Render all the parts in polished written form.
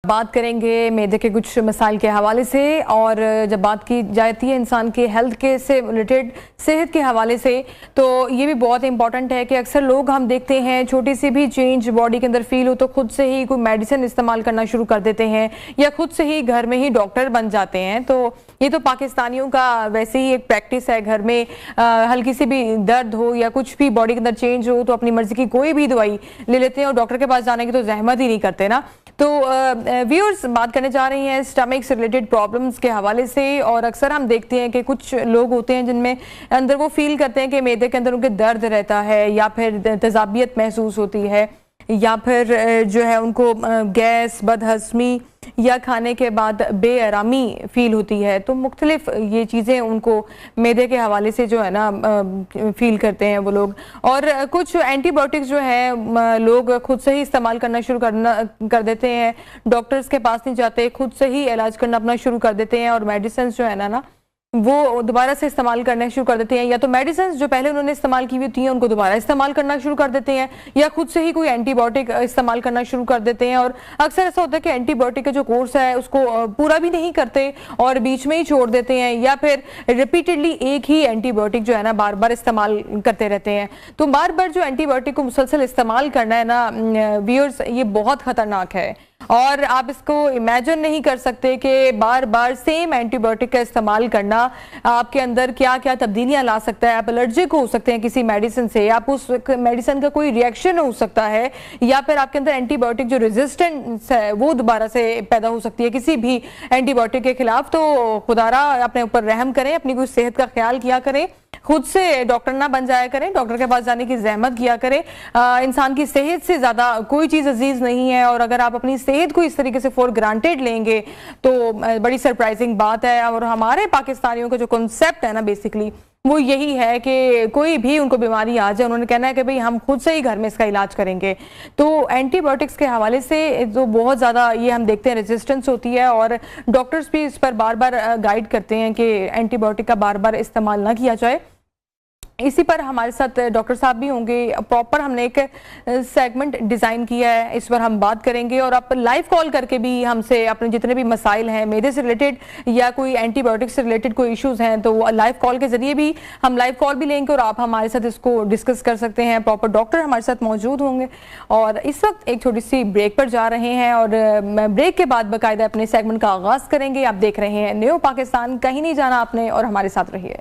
बात करेंगे मैदे के कुछ मसाइल के हवाले से। और जब बात की जाती है इंसान के हेल्थ के से रिलेटेड, सेहत के हवाले से, तो ये भी बहुत इंपॉर्टेंट है कि अक्सर लोग हम देखते हैं छोटी सी भी चेंज बॉडी के अंदर फील हो तो खुद से ही कोई मेडिसिन इस्तेमाल करना शुरू कर देते हैं या खुद से ही घर में ही डॉक्टर बन जाते हैं। तो ये तो पाकिस्तानियों का वैसे ही एक प्रैक्टिस है, घर में हल्की सी भी दर्द हो या कुछ भी बॉडी के अंदर चेंज हो तो अपनी मर्जी की कोई भी दवाई ले लेते हैं और डॉक्टर के पास जाने की तो जहमत ही नहीं करते ना। तो व्यूअर्स बात करने जा रही हैं स्टमक से रिलेटेड प्रॉब्लम्स के हवाले से। और अक्सर हम देखते हैं कि कुछ लोग होते हैं जिनमें अंदर वो फील करते हैं कि मैदे के अंदर उनके दर्द रहता है या फिर तेजाबियत महसूस होती है या फिर जो है उनको गैस, बदहज़मी या खाने के बाद बेआरामी फील होती है। तो मुख्तलिफ ये चीज़ें उनको मैदे के हवाले से जो है ना फील करते हैं वो लोग। और कुछ एंटीबायोटिक्स जो है लोग खुद से ही इस्तेमाल करना शुरू कर देते हैं, डॉक्टर्स के पास नहीं जाते, खुद से ही इलाज करना अपना शुरू कर देते हैं और मेडिसिन जो है ना वो दोबारा से इस्तेमाल करना शुरू कर देते हैं। या तो मेडिसिन जो पहले उन्होंने इस्तेमाल की हुई थी उनको दोबारा इस्तेमाल करना शुरू कर देते हैं या खुद से ही कोई एंटीबायोटिक इस्तेमाल करना शुरू कर देते हैं। और अक्सर ऐसा होता है कि एंटीबायोटिक का जो कोर्स है उसको पूरा भी नहीं करते और बीच में ही छोड़ देते हैं या फिर रिपीटेडली एक ही एंटीबायोटिक जो है ना बार बार इस्तेमाल करते रहते हैं। तो बार बार जो एंटीबायोटिक को मुसलसल इस्तेमाल करना है ना व्यूअर्स, ये बहुत खतरनाक है और आप इसको इमेजिन नहीं कर सकते कि बार बार सेम एंटीबायोटिक का इस्तेमाल करना आपके अंदर क्या क्या तब्दीलियां ला सकता है। आप एलर्जिक हो सकते हैं किसी मेडिसिन से, आप उस मेडिसिन का कोई रिएक्शन हो सकता है या फिर आपके अंदर एंटीबायोटिक जो रेजिस्टेंस है वो दोबारा से पैदा हो सकती है किसी भी एंटीबायोटिक के खिलाफ। तो खुदारा अपने ऊपर रहम करें, अपनी कुछ सेहत का ख्याल किया करें, खुद से डॉक्टर ना बन जाया करें, डॉक्टर के पास जाने की जहमत किया करें। इंसान की सेहत से ज्यादा कोई चीज अजीज नहीं है और अगर आप अपनी सेहत को इस तरीके से फॉर ग्रांटेड लेंगे तो बड़ी सरप्राइजिंग बात है। और हमारे पाकिस्तानियों का जो कॉन्सेप्ट है ना बेसिकली वो यही है कि कोई भी उनको बीमारी आ जाए उन्होंने कहना है कि भाई हम खुद से ही घर में इसका इलाज करेंगे। तो एंटीबायोटिक्स के हवाले से जो बहुत ज़्यादा ये हम देखते हैं रेजिस्टेंस होती है और डॉक्टर्स भी इस पर बार बार गाइड करते हैं कि एंटीबायोटिक का बार बार इस्तेमाल ना किया जाए। इसी पर हमारे साथ डॉक्टर साहब भी होंगे। प्रॉपर हमने एक सेगमेंट डिज़ाइन किया है, इस पर हम बात करेंगे और आप लाइव कॉल करके भी हमसे अपने जितने भी मसाइल हैं मैदे से रिलेटेड या कोई एंटीबायोटिक से रिलेटेड कोई इश्यूज हैं तो लाइव कॉल के जरिए भी हम लाइव कॉल भी लेंगे और आप हमारे साथ इसको डिस्कस कर सकते हैं। प्रॉपर डॉक्टर हमारे साथ मौजूद होंगे। और इस वक्त एक छोटी सी ब्रेक पर जा रहे हैं और ब्रेक के बाद बाकायदा अपने सेगमेंट का आगाज़ करेंगे। आप देख रहे हैं न्यू पाकिस्तान, कहीं नहीं जाना आपने और हमारे साथ रहिए।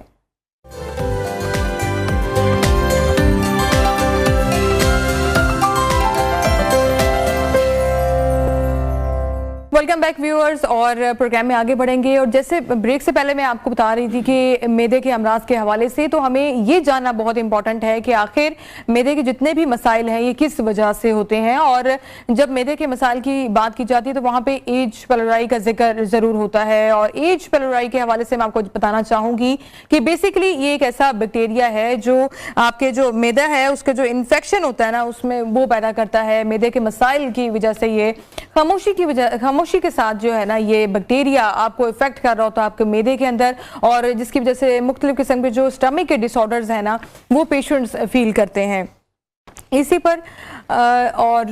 वेलकम बैक व्यूअर्स और प्रोग्राम में आगे बढ़ेंगे। और जैसे ब्रेक से पहले मैं आपको बता रही थी कि मैदे के अमराज के हवाले से तो हमें ये जानना बहुत इंपॉर्टेंट है कि आखिर मैदे के जितने भी मसाइल हैं ये किस वजह से होते हैं। और जब मैदे के मसाइल की बात की जाती है तो वहाँ पे एज पेलोराई का जिक्र ज़रूर होता है। और एज पेलोराई के हवाले से मैं आपको बताना चाहूँगी कि बेसिकली ये एक ऐसा बैक्टीरिया है जो आपके जो मैदा है उसके जो इन्फेक्शन होता है ना उसमें वो पैदा करता है। मैदे के मसाइल की वजह से ये खामोशी के साथ जो है ना ये बैक्टीरिया आपको इफेक्ट कर रहा होता है आपके मैदे के अंदर और जिसकी वजह से मुख्तलिफ किस्म के जो स्टमक के डिसऑर्डर्स हैं ना वो पेशेंट्स फील करते हैं। इसी पर और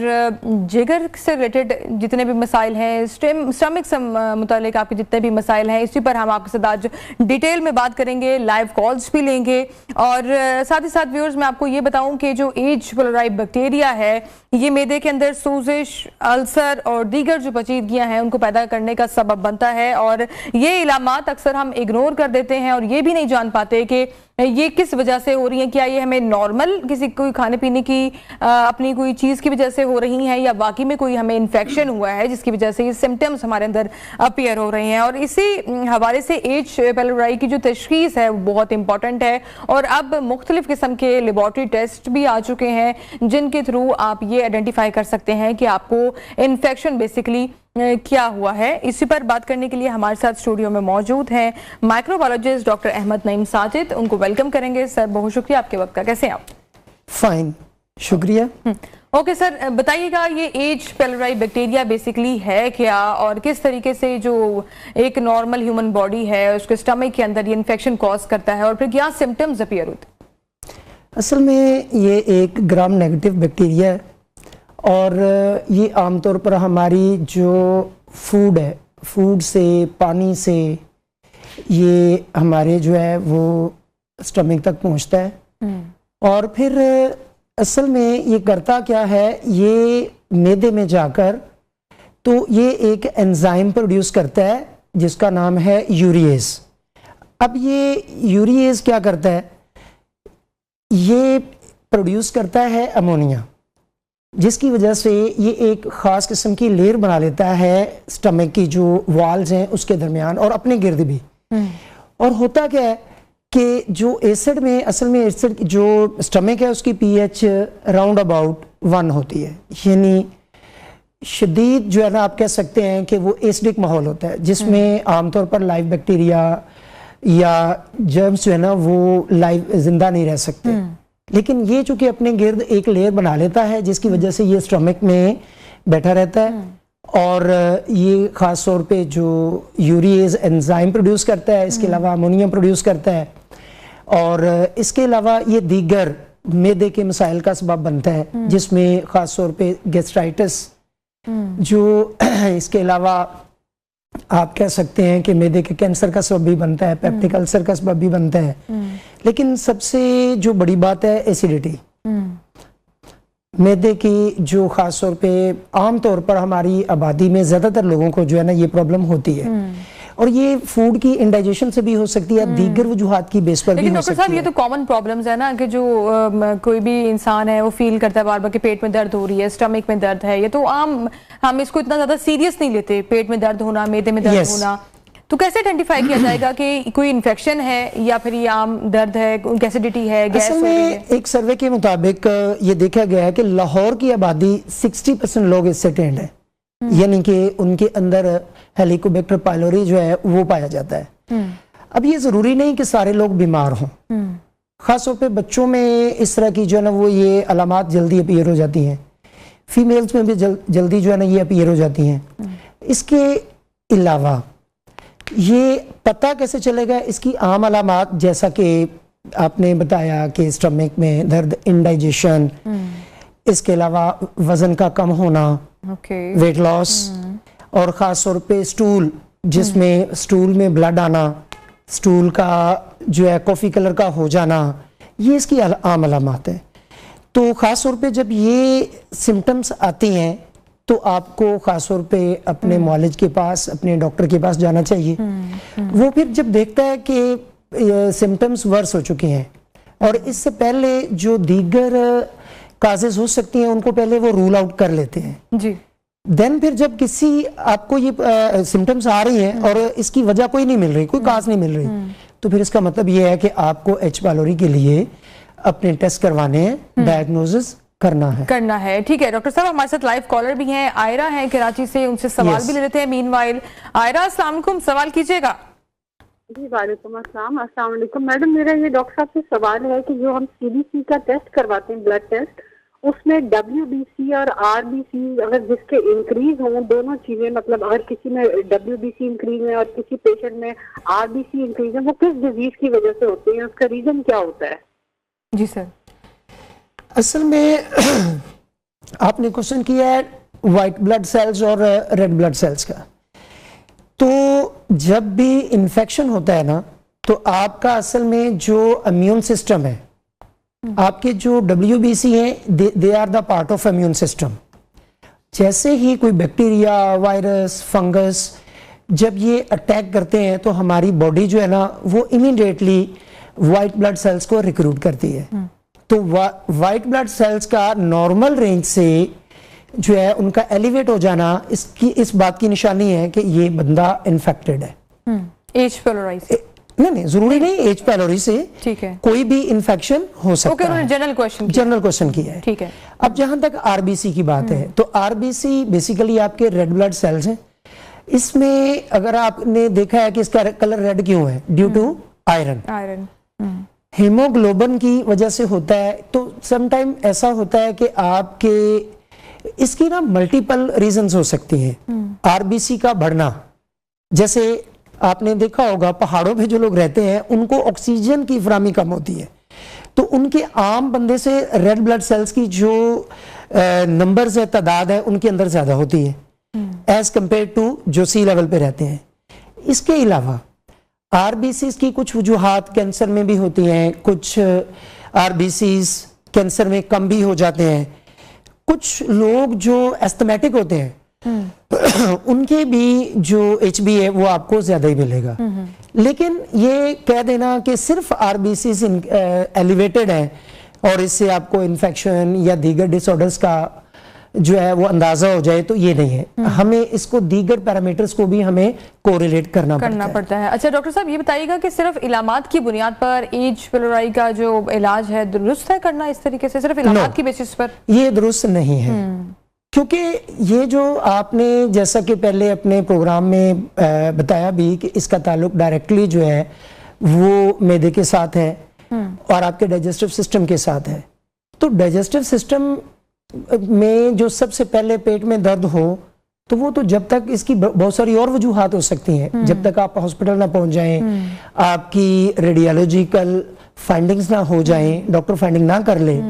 जिगर से रिलेटेड जितने भी मसाइल हैं, स्टमक से मुतालिक आपके जितने भी मसाइल हैं, इसी पर हम आपके साथ आज डिटेल में बात करेंगे, लाइव कॉल्स भी लेंगे। और साथ ही साथ व्यूअर्स मैं आपको ये बताऊं कि जो एज पेलोराई बैक्टीरिया है ये मैदे के अंदर सोजिश, अल्सर और दीगर जो पेचीदगियां हैं उनको पैदा करने का सबब बनता है। और ये इलामात अक्सर हम इग्नोर कर देते हैं और ये भी नहीं जान पाते कि ये किस वजह से हो रही है। क्या ये हमें नॉर्मल किसी कोई खाने पीने की अपनी कोई चीज़ की वजह से हो रही हैं या बाकी में कोई हमें इन्फेक्शन हुआ है जिसकी वजह से ये सिम्टम्स हमारे अंदर अपीयर हो रहे हैं। और इसी हवाले से एज पेलोराई की जो तशखीस है वो बहुत इंपॉर्टेंट है। और अब मुख्तलिफ किस्म के लेबॉर्ट्री टेस्ट भी आ चुके हैं जिनके थ्रू आप ये आइडेंटिफाई कर सकते हैं कि आपको इन्फेक्शन बेसिकली क्या हुआ है। इसी पर बात करने के लिए हमारे साथ स्टूडियो में मौजूद हैं माइक्रोबायोलॉजिस्ट डॉक्टर अहमद नईम साजिद। उनको वेलकम करेंगे। सर बहुत शुक्रिया आपके वक्त का, कैसे हैं आप? फाइन, शुक्रिया। ओके सर, बताइएगा ये एज पेलोराई बैक्टीरिया बेसिकली है क्या और किस तरीके से जो एक नॉर्मल ह्यूमन बॉडी है उसके स्टमक के अंदर ये इन्फेक्शन कॉज करता है और फिर क्या सिम्टम्स अपीयर होते हैं? असल में ये एक ग्राम नेगेटिव बैक्टीरिया है और ये आमतौर पर हमारी जो फूड है, फूड से, पानी से ये हमारे जो है वो स्टमक तक पहुंचता है। और फिर असल में ये करता क्या है, ये मैदे में जाकर तो ये एक एंजाइम प्रोड्यूस करता है जिसका नाम है यूरिएज। अब ये यूरिएज क्या करता है, ये प्रोड्यूस करता है अमोनिया, जिसकी वजह से ये एक ख़ास किस्म की लेयर बना लेता है स्टमक की जो वॉल्स हैं उसके दरमियान और अपने गिर्द भी। और होता क्या है कि जो एसिड में, असल में एसिड जो स्टमक है उसकी पीएच राउंड अबाउट 1 होती है, यानी शदीद जो है ना आप कह सकते हैं कि वो एसिडिक माहौल होता है जिसमें आमतौर पर लाइव बैक्टीरिया या जर्म्स जो है ना वो लाइव जिंदा नहीं रह सकते। लेकिन ये चूंकि अपने गिर्द एक लेयर बना लेता है जिसकी वजह से ये स्टमक में बैठा रहता है और ये ख़ास तौर पे जो यूरिएज एंजाइम प्रोड्यूस करता है, इसके अलावा अमोनियम प्रोड्यूस करता है और इसके अलावा ये दीगर मैदे के मसाइल का सबब बनता है जिसमें ख़ास तौर पे गैस्ट्राइटिस, जो इसके अलावा आप कह सकते हैं कि मैदे के कैंसर का सबब भी बनता है, पेप्टिक अल्सर का सबब भी बनता है। लेकिन सबसे जो बड़ी बात है एसिडिटी, मैदे की जो खास तौर पे आम तौर पर हमारी आबादी में ज्यादातर लोगों को जो है ना ये प्रॉब्लम होती है और ये फूड की इंडाइजेशन से भी हो सकती है, दीगर वजूहात की बेस पर भी हो सकती है। लेकिन डॉक्टर साहब ये तो कॉमन प्रॉब्लम्स है ना कि जो कोई भी इंसान है वो फील करता है बार बार कि पेट में दर्द हो रही है, स्टमक में दर्द है, ये तो आम, हम इसको इतना ज्यादा सीरियस नहीं लेते, पेट में दर्द होना, मैदे में दर्द होना। तो कैसे आइडेंटिफाई किया जाएगा कि कोई इन्फेक्शन है या फिर ये आम दर्द है, एसिडिटी है, गैस हो रही है? एक सर्वे के मुताबिक ये देखा गया है कि लाहौर की आबादी 60% लोग इससे टेंड है, यानी कि उनके अंदर हेलिकोबैक्टर पाइलोरी जो है वो पाया जाता है। अब ये जरूरी नहीं कि सारे लोग बीमार हों, खासतौर पे बच्चों में इस तरह की जो है ना वो ये अलामात जल्दी अपीयर हो जाती हैं, फीमेल्स में भी जल्दी जो है ना ये अपीयर हो जाती हैं। इसके अलावा ये पता कैसे चलेगा, इसकी आम अलामात जैसा कि आपने बताया कि स्टमक में दर्द, इंडाइजेशन, इसके अलावा वजन का कम होना, वेट लॉस और ख़ास तौर पे स्टूल, जिसमें स्टूल में ब्लड आना, स्टूल का जो है कॉफ़ी कलर का हो जाना, ये इसकी आम अलामात है। तो ख़ास तौर पे जब ये सिम्टम्स आती हैं तो आपको ख़ास तौर पे अपने मौलिज के पास, अपने डॉक्टर के पास जाना चाहिए। वो फिर जब देखता है कि सिम्टम्स वर्स हो चुके हैं और इससे पहले जो दीगर काजेज हो सकती हैं उनको पहले वो रूल आउट कर लेते हैं जी। देन फिर जब किसी आपको ये सिम्टम्स आ रही हैं और इसकी वजह कोई नहीं मिल रही, कोई काज नहीं मिल रही, तो फिर इसका मतलब ये है कि आपको एच पाइलोरी के लिए अपने टेस्ट करवाने हैं, डायग्नोसिस करना है। ठीक है डॉक्टर साहब, हमारे साथ लाइव कॉलर भी हैं, आयरा हैं कराची से, उनसे सवाल भी ले लेते हैं। मीनवाइल आयरा, अस्सलाम वालेकुम, सवाल कीजिएगा। जी वालेकुम अस्सलाम। अस्सलाम वालेकुम मैडम, मेरा ये डॉक्टर साहब से सवाल है कि जो हम सीबीसी का टेस्ट करवाते हैं, ब्लड टेस्ट, उसमें WBC और RBC अगर जिसके इंक्रीज हो, दोनों चीजें, मतलब अगर किसी में WBC इंक्रीज है और किसी पेशेंट में RBC इंक्रीज है, वो किस डिजीज की वजह से होते हैं, उसका रीजन क्या होता है? जी सर, असल में आपने क्वेश्चन किया है वाइट ब्लड सेल्स और रेड ब्लड सेल्स का। तो जब भी इन्फेक्शन होता है ना, तो आपका असल में जो इम्यून सिस्टम है, आपके जो WBC हैं, they are the part of immune system. जैसे ही कोई बैक्टीरिया, वायरस, फंगस जब ये अटैक करते हैं तो हमारी बॉडी जो है ना वो इमीडिएटली वाइट ब्लड सेल्स को रिक्रूट करती है। तो वाइट ब्लड सेल्स का नॉर्मल रेंज से जो है उनका एलिवेट हो जाना, इस बात की निशानी है कि ये बंदा इन्फेक्टेड है। एच पाइलोरी नहीं, जरूरी नहीं एच पाइलोरी से, ठीक है, कोई भी इन्फेक्शन हो सकता है। जनरल क्वेश्चन किया है, ठीक है। अब जहां तक RBC की बात है, तो RBC बेसिकली आपके रेड ब्लड सेल्स हैं। इसमें अगर आपने देखा है कि इसका कलर रेड क्यों है, ड्यू टू आयरन, हीमोग्लोबिन की वजह से होता है। तो समटाइम ऐसा होता है कि आपके इसकी ना मल्टीपल रीजंस हो सकती हैं। RBC का बढ़ना, जैसे आपने देखा होगा पहाड़ों पे जो लोग रहते हैं उनको ऑक्सीजन की फरामी कम होती है, तो उनके आम बंदे से रेड ब्लड सेल्स की जो नंबर्स है, तादाद है, उनके अंदर ज्यादा होती है एज कंपेयर टू जो सी लेवल पे रहते हैं। इसके अलावा आरबीसीज की कुछ वजूहात कैंसर में भी होती हैं, कुछ आरबीसीज कैंसर में कम भी हो जाते हैं। कुछ लोग जो एस्थमेटिक होते हैं उनके भी जो HB है वो आपको ज्यादा ही मिलेगा। लेकिन ये कह देना कि सिर्फ आरबीसीज एलिवेटेड है और इससे आपको इन्फेक्शन या दीगर डिसऑर्डर्स का जो है वो अंदाजा हो जाए, तो ये नहीं है। हमें इसको दीगर पैरामीटर्स को भी हमें कोरिलेट करना पड़ता है। अच्छा डॉक्टर साहब, ये बताइएगा कि सिर्फ इलामात की बुनियाद पर एच पिलोराई का जो इलाज है दुरुस्त है करना इस तरीके से, सिर्फ इलामात की बेसिस पर? ये दुरुस्त नहीं है, क्योंकि ये जो आपने जैसा कि पहले अपने प्रोग्राम में बताया भी कि इसका ताल्लुक डायरेक्टली जो है वो मैदे के साथ है और आपके डाइजेस्टिव सिस्टम के साथ है। तो डाइजेस्टिव सिस्टम में जो सबसे पहले पेट में दर्द हो, तो वो तो जब तक इसकी बहुत सारी और वजूहात हो सकती हैं, जब तक आप हॉस्पिटल ना पहुंच जाएं, आपकी रेडियोलॉजिकल फाइंडिंग्स ना हो जाएं, डॉक्टर फाइंडिंग ना कर ले,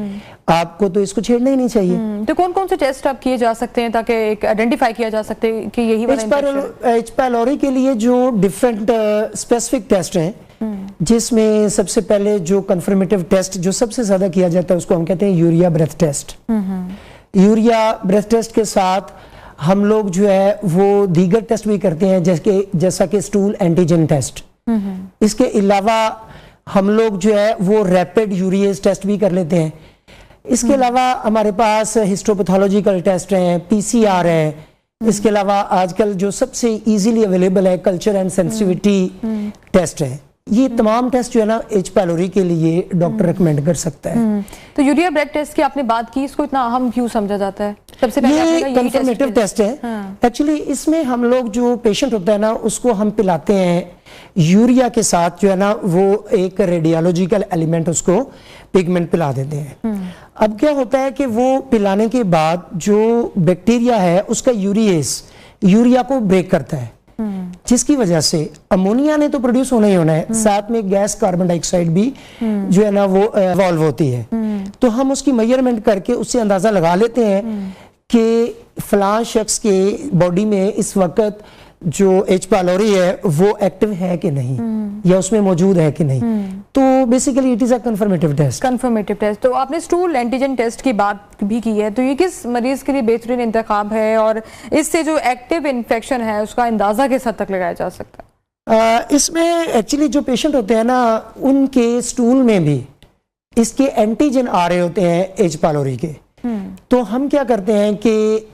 आपको तो इसको छेड़ना ही नहीं चाहिए। तो कौन कौन से टेस्ट आप किए जा सकते हैं ताकि एक आइडेंटिफाई किया जा सकते हैं कि यही वाला इन्फेक्शन? एच पायलोरी के लिए जो डिफरेंट स्पेसिफिक टेस्ट हैं, जिसमें सबसे पहले जो कंफर्मेटिव टेस्ट जो सबसे ज्यादा किया जाता है उसको हम कहते हैं urea breath test. Urea breath test के साथ हम लोग जो है वो दीगर टेस्ट भी करते हैं, जैसा कि स्टूल एंटीजन टेस्ट। इसके अलावा हम लोग जो है वो रैपिड यूरिएज टेस्ट भी कर लेते हैं। इसके अलावा हमारे पास हिस्टोपैथोलॉजिकल टेस्ट हैं, PCR है। इसके अलावा आजकल जो सबसे इजीली अवेलेबल है कल्चर एंड सेंसिटिविटी टेस्ट है। ये तमाम टेस्ट जो है ना एच पायलोरी के लिए डॉक्टर रिकमेंड कर सकता है। तो यूरिया ब्रेथ टेस्ट की आपने बात की, इसको इतना अहम क्यों समझा जाता है? सबसे पहले ये कंफर्मेटिव टेस्ट है। एक्चुअली इसमें हम लोग जो पेशेंट होता है ना उसको हम पिलाते हैं यूरिया के साथ, जो है ना वो एक रेडियोलॉजिकल एलिमेंट उसको पिगमेंट पिला देते हैं। अब क्या होता है कि वो पिलाने के बाद जो बैक्टीरिया है उसका यूरिया को ब्रेक करता है, जिसकी वजह से अमोनिया ने तो प्रोड्यूस होना ही होना है, साथ में गैस कार्बन डाइऑक्साइड भी जो है ना वो इवॉल्व होती है। तो हम उसकी मेजरमेंट करके उससे अंदाजा लगा लेते हैं कि फलां शख्स के बॉडी में इस वक्त जो एच पायलोरी है वो एक्टिव है कि नहीं या उसमें मौजूद है कि नहीं। तो basically it is a confirmative test. तो आपने स्टूल एंटीजन टेस्ट की बात भी की है, तो ये किस मरीज के लिए बेहतरीन इंतखाब है और इससे जो एक्टिव इन्फेक्शन है उसका अंदाजा किस हद तक लगाया जा सकता है? इसमें एक्चुअली जो पेशेंट होते हैं ना उनके स्टूल में भी इसके एंटीजन आ रहे होते हैं एच पायलोरी के। तो हम क्या करते हैं कि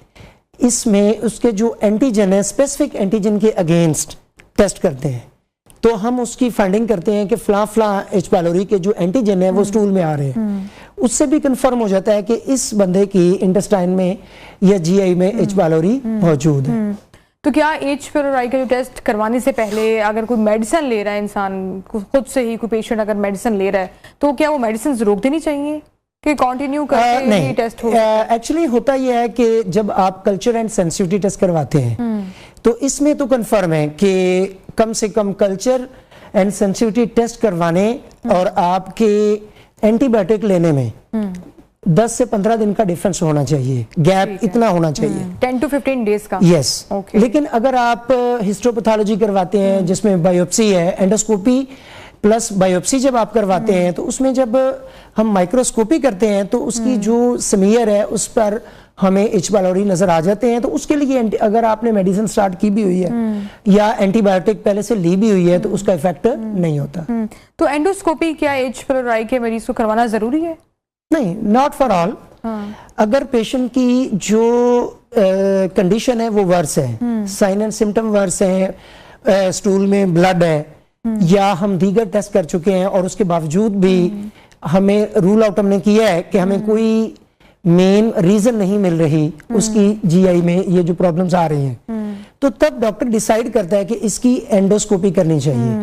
इसमें उसके जो एंटीजन है स्पेसिफिक एंटीजन के अगेंस्ट टेस्ट करते हैं। तो हम उसकी फाइंडिंग करते हैं कि फला एच पायलोरी के जो एंटीजन है वो स्टूल में आ रहे हैं। उससे भी कंफर्म हो जाता है कि इस बंदे की इंटेस्टाइन में या GI में एच पायलोरी मौजूद है। तो क्या एच पायलोरी का जो टेस्ट करवाने से पहले अगर कोई मेडिसिन ले रहा है, इंसान खुद से ही कोई पेशेंट अगर मेडिसिन ले रहा है, तो क्या वो मेडिसिन रोक देनी चाहिए कि कंटिन्यू करके नहीं टेस्ट हो? एक्चुअली होता यह है कि जब आप कल्चर एंड सेंसिटिविटी टेस्ट करवाते हैं तो इसमें तो कंफर्म है कि कम से कम कल्चर एंड सेंसिटिविटी टेस्ट करवाने और आपके एंटीबायोटिक लेने में 10 से 15 दिन का डिफरेंस होना चाहिए, गैप इतना होना चाहिए, 10 to 15 डेज का। यस। लेकिन अगर आप हिस्टोपैथोलॉजी करवाते हैं जिसमें बायोप्सी है, एंडोस्कोपी प्लस बायोप्सी जब आप करवाते हैं, तो उसमें जब हम माइक्रोस्कोपी करते हैं तो उसकी जो स्मीयर है उस पर हमें एच पायलोरी नजर आ जाते हैं। तो उसके लिए अगर आपने मेडिसिन स्टार्ट की भी हुई है या एंटीबायोटिक पहले से ली भी हुई है तो उसका इफेक्ट नहीं होता। तो एंडोस्कोपी क्या एच पायलोरी के मरीज को करवाना जरूरी है? नहीं, नॉट फॉर ऑल। अगर पेशेंट की जो कंडीशन है वो वर्स है, साइन एंड सिम्टम वर्स है, स्टूल में ब्लड है या हम दीगर टेस्ट कर चुके हैं और उसके बावजूद भी हमें रूल आउट हमने किया है कि हमें कोई मेन रीजन नहीं मिल रही उसकी GI में ये जो प्रॉब्लम्स आ रही हैं, तो तब डॉक्टर डिसाइड करता है कि इसकी एंडोस्कोपी करनी चाहिए।